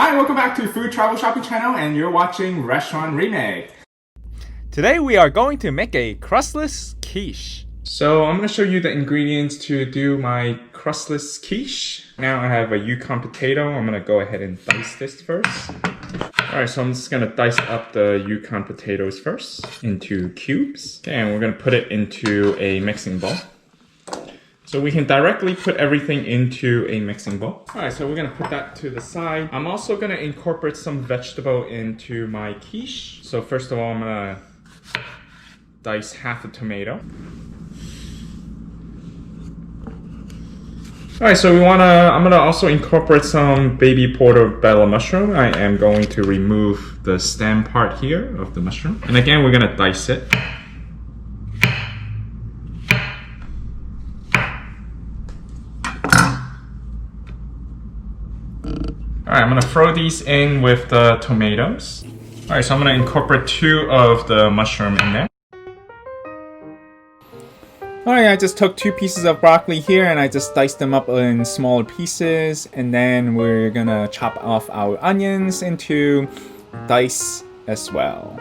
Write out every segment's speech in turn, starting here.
Hi, welcome back to Food Travel Shopping Channel, and you're watching Restaurant Remake. Today we are going to make a crustless quiche. So I'm going to show you the ingredients to do my crustless quiche. Now I have a Yukon potato. I'm going to go ahead and dice this first. Alright, so I'm just going to dice up the Yukon potatoes first into cubes. Okay, and we're going to put it into a mixing bowl. So we can directly put everything into a mixing bowl. Alright, so we're going to put that to the side. I'm also going to incorporate some vegetable into my quiche. So first of all, I'm going to dice half a tomato. Alright, so I'm going to also incorporate some baby portobello mushroom. I am going to remove the stem part here of the mushroom. And again, we're going to dice it. Alright, I'm going to throw these in with the tomatoes. Alright, so I'm going to incorporate 2 of the mushroom in there. Alright, I just took 2 pieces of broccoli here and I just diced them up in smaller pieces. And then we're gonna chop off our onions into dice as well.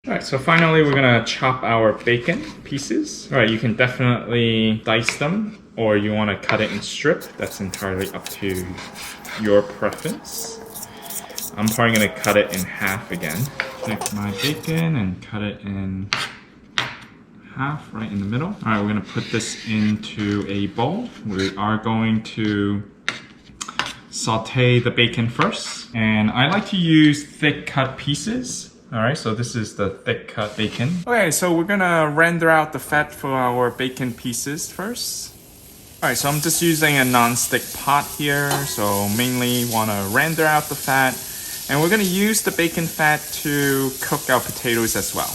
Alright, so finally we're gonna chop our bacon pieces. Alright, you can definitely dice them or you want to cut it in strip. That's entirely up to your preference. I'm probably going to cut it in half again. Take my bacon and cut it in half right in the middle. Alright, we're going to put this into a bowl. We are going to saute the bacon first. And I like to use thick cut pieces. Alright, so this is the thick cut bacon. Okay, so we're gonna render out the fat for our bacon pieces first. Alright, so I'm just using a non-stick pot here, so mainly want to render out the fat. And we're going to use the bacon fat to cook our potatoes as well.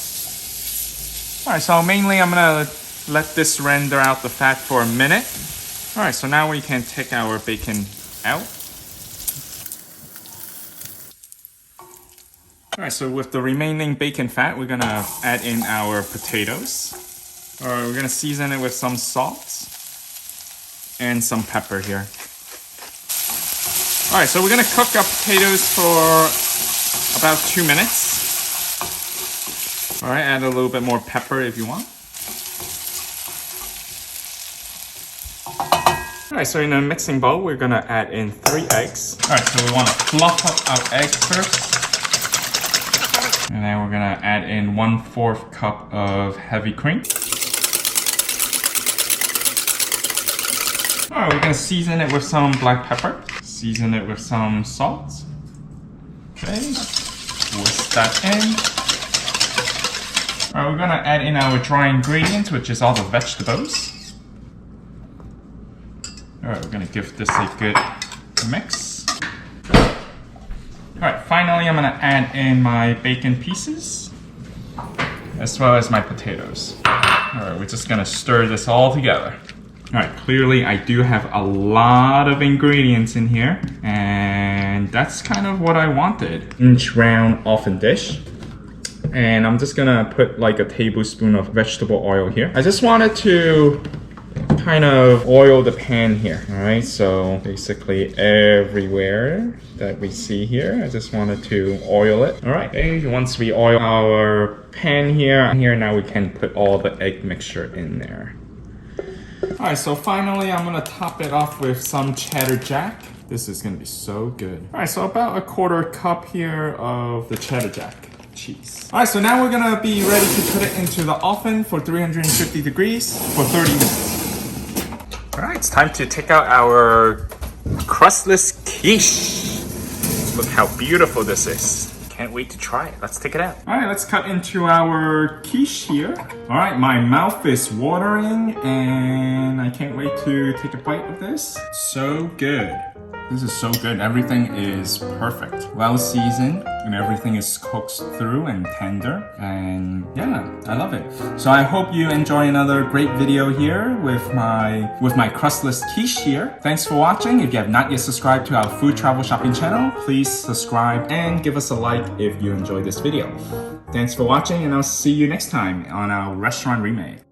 Alright, so mainly I'm going to let this render out the fat for a minute. Alright, so now we can take our bacon out. Alright, so with the remaining bacon fat, we're going to add in our potatoes. Alright, we're going to season it with some salt and some pepper here. Alright, so we're going to cook our potatoes for about 2 minutes. Alright, add a little bit more pepper if you want. Alright, so in a mixing bowl, we're going to add in 3 eggs. Alright, so we want to fluff up our eggs first. And then we're going to add in 1/4 cup of heavy cream. Alright, we're going to season it with some black pepper. Season it with some salt. Okay, whisk that in. Alright, we're going to add in our dry ingredients, which is all the vegetables. Alright, we're going to give this a good mix. Alright, finally I'm going to add in my bacon pieces, as well as my potatoes. Alright, we're just going to stir this all together. Alright, clearly I do have a lot of ingredients in here, and that's kind of what I wanted. Inch round oven dish. And I'm just gonna put like a tablespoon of vegetable oil here. I just wanted to kind of oil the pan here. Alright, so basically everywhere that we see here, I just wanted to oil it. Alright, okay, once we oil our pan here, now we can put all the egg mixture in there. Alright, so finally I'm going to top it off with some cheddar jack. This is going to be so good. Alright, so about 1/4 cup here of the cheddar jack cheese. Alright, so now we're going to be ready to put it into the oven for 350 degrees for 30 minutes. Alright, it's time to take out our crustless quiche. Look how beautiful this is. Can't wait to try it. Let's take it out. Alright, let's cut into our quiche here. Alright, my mouth is watering and I can't wait to take a bite of this. So good. This is so good. Everything is perfect. Well seasoned and everything is cooked through and tender. And yeah, I love it. So I hope you enjoy another great video here with my crustless quiche here. Thanks for watching. If you have not yet subscribed to our food travel shopping channel, please subscribe and give us a like if you enjoyed this video. Thanks for watching and I'll see you next time on our restaurant remake.